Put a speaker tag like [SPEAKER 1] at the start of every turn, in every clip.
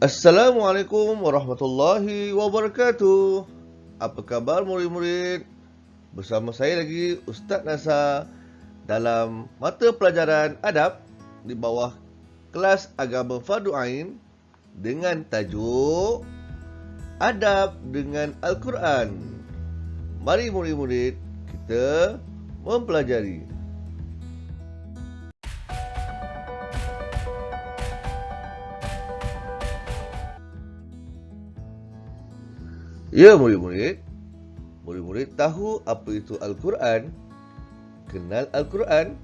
[SPEAKER 1] Assalamualaikum warahmatullahi wabarakatuh. Apa khabar murid-murid? Bersama saya lagi Ustaz Nasa dalam mata pelajaran adab di bawah kelas agama Fardu Ain dengan tajuk Adab dengan Al-Quran. Mari murid-murid kita mempelajari. Ya murid-murid, murid-murid tahu apa itu Al-Quran? Kenal Al-Quran?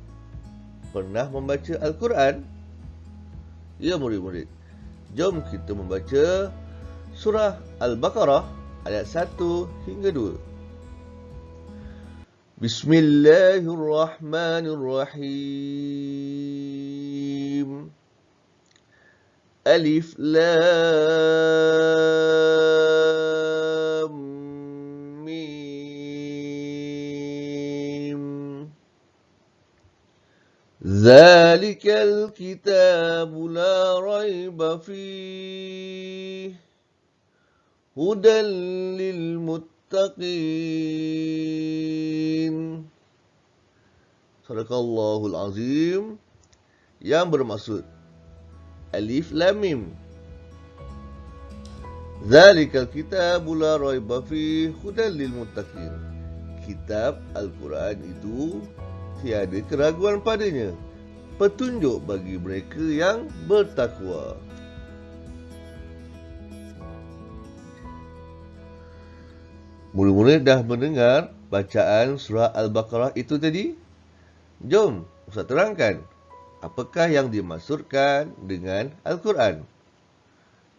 [SPEAKER 1] Pernah membaca Al-Quran? Ya murid-murid, jom kita membaca surah Al-Baqarah ayat 1 hingga 2. Bismillahirrahmanirrahim. Alif Lam Mim. Zalikal kitabu la raiba fihi hudan lil muttaqin. Sadaqallahul azim, yang bermaksud Alif Lam Mim. Zalikal kitabu la raiba fihi hudan lil muttaqin. Kitab Al-Quran itu tiada keraguan padanya, petunjuk bagi mereka yang bertakwa. Murid-murid dah mendengar bacaan surah Al-Baqarah itu tadi? Jom Ustaz terangkan apakah yang dimaksudkan dengan Al-Quran.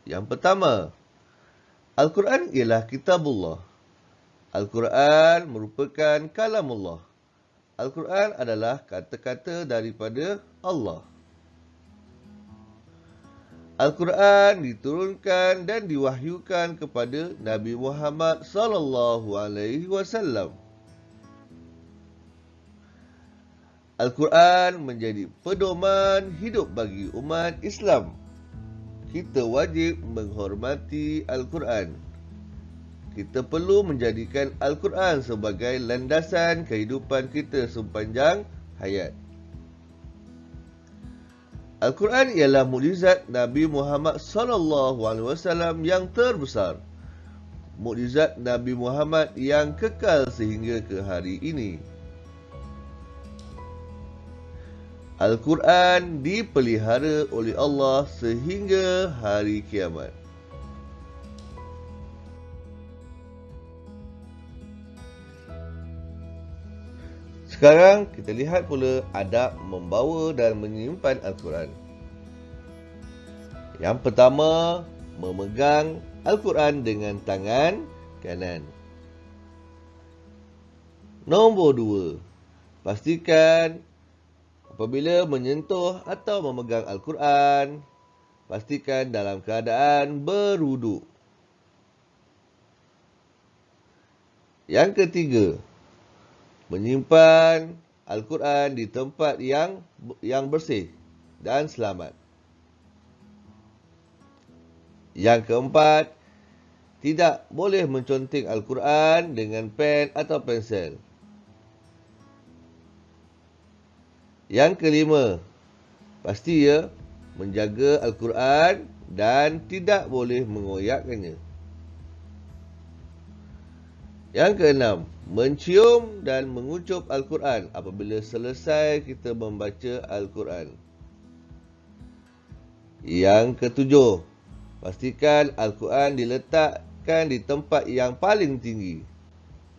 [SPEAKER 1] Yang pertama, Al-Quran ialah kitabullah. Al-Quran merupakan kalamullah. Al-Quran adalah kata-kata daripada Allah. Al-Quran diturunkan dan diwahyukan kepada Nabi Muhammad sallallahu alaihi wasallam. Al-Quran menjadi pedoman hidup bagi umat Islam. Kita wajib menghormati Al-Quran. Kita perlu menjadikan Al-Quran sebagai landasan kehidupan kita sepanjang hayat. Al-Quran ialah mukjizat Nabi Muhammad sallallahu alaihi wasallam yang terbesar. Mukjizat Nabi Muhammad yang kekal sehingga ke hari ini. Al-Quran dipelihara oleh Allah sehingga hari kiamat. Sekarang kita lihat pula adab membawa dan menyimpan Al-Quran. Yang pertama, memegang Al-Quran dengan tangan kanan. Nombor 2, pastikan apabila menyentuh atau memegang Al-Quran, pastikan dalam keadaan berwuduk. Yang ketiga, menyimpan Al-Quran di tempat yang bersih dan selamat. Yang keempat, tidak boleh menconteng Al-Quran dengan pen atau pensel. Yang kelima, pasti menjaga Al-Quran dan tidak boleh mengoyakkannya. Yang keenam, mencium dan mengucup Al-Quran apabila selesai kita membaca Al-Quran. Yang ketujuh, pastikan Al-Quran diletakkan di tempat yang paling tinggi.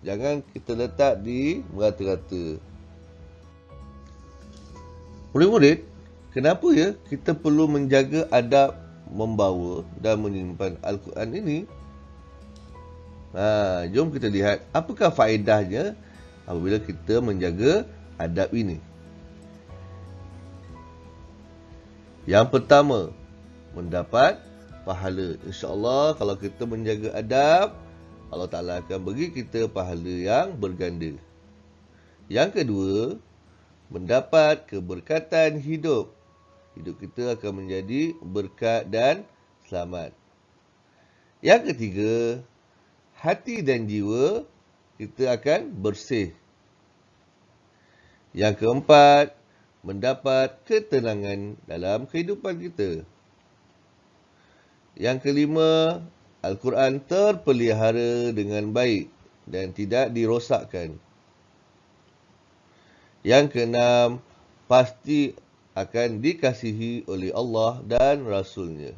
[SPEAKER 1] Jangan kita letak di merata-rata. Murid-murid, kenapa kita perlu menjaga adab membawa dan menyimpan Al-Quran ini? Jom kita lihat apakah faedahnya apabila kita menjaga adab ini. Yang pertama, mendapat pahala. InsyaAllah kalau kita menjaga adab, Allah Ta'ala akan beri kita pahala yang berganda. Yang kedua, mendapat keberkatan hidup. Hidup kita akan menjadi berkat dan selamat. Yang ketiga, hati dan jiwa kita akan bersih. Yang keempat, mendapat ketenangan dalam kehidupan kita. Yang kelima, Al-Quran terpelihara dengan baik dan tidak dirosakkan. Yang keenam, pasti akan dikasihi oleh Allah dan Rasul-Nya.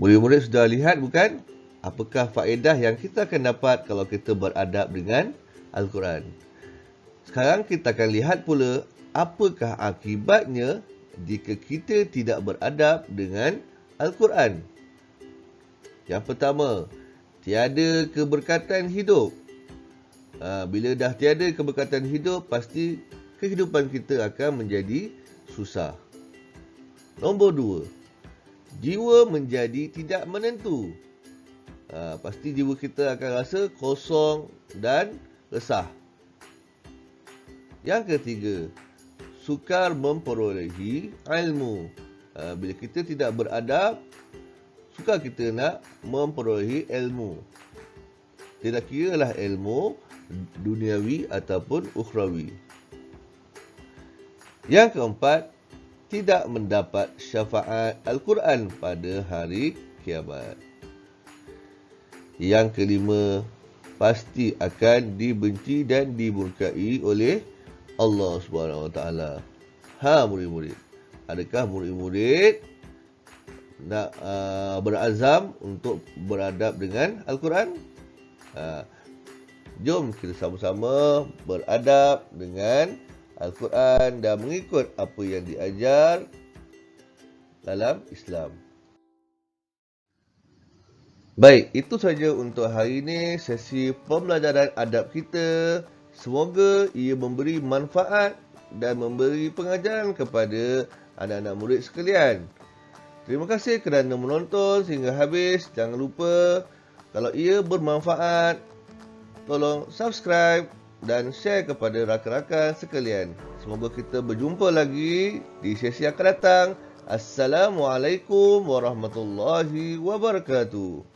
[SPEAKER 1] Murid-murid sudah lihat bukan? Apakah faedah yang kita akan dapat kalau kita beradab dengan Al-Quran? Sekarang kita akan lihat pula apakah akibatnya jika kita tidak beradab dengan Al-Quran. Yang pertama, tiada keberkatan hidup. Bila dah tiada keberkatan hidup, pasti kehidupan kita akan menjadi susah. Nombor 2, jiwa menjadi tidak menentu. Pasti jiwa kita akan rasa kosong dan resah. Yang ketiga, sukar memperolehi ilmu. Bila kita tidak beradab, sukar kita nak memperolehi ilmu. Tidak kiralah ilmu duniawi ataupun ukhrawi. Yang keempat, tidak mendapat syafaat Al-Quran pada hari kiamat. Yang kelima, pasti akan dibenci dan dimurkai oleh Allah SWT. Murid-murid, adakah murid-murid nak berazam untuk beradab dengan Al-Quran? Jom kita sama-sama beradab dengan Al-Quran dan mengikut apa yang diajar dalam Islam. Baik, itu saja untuk hari ini sesi pembelajaran adab kita. Semoga ia memberi manfaat dan memberi pengajaran kepada anak-anak murid sekalian. Terima kasih kerana menonton sehingga habis. Jangan lupa kalau ia bermanfaat, tolong subscribe dan share kepada rakan-rakan sekalian. Semoga kita berjumpa lagi di sesi akan datang. Assalamualaikum warahmatullahi wabarakatuh.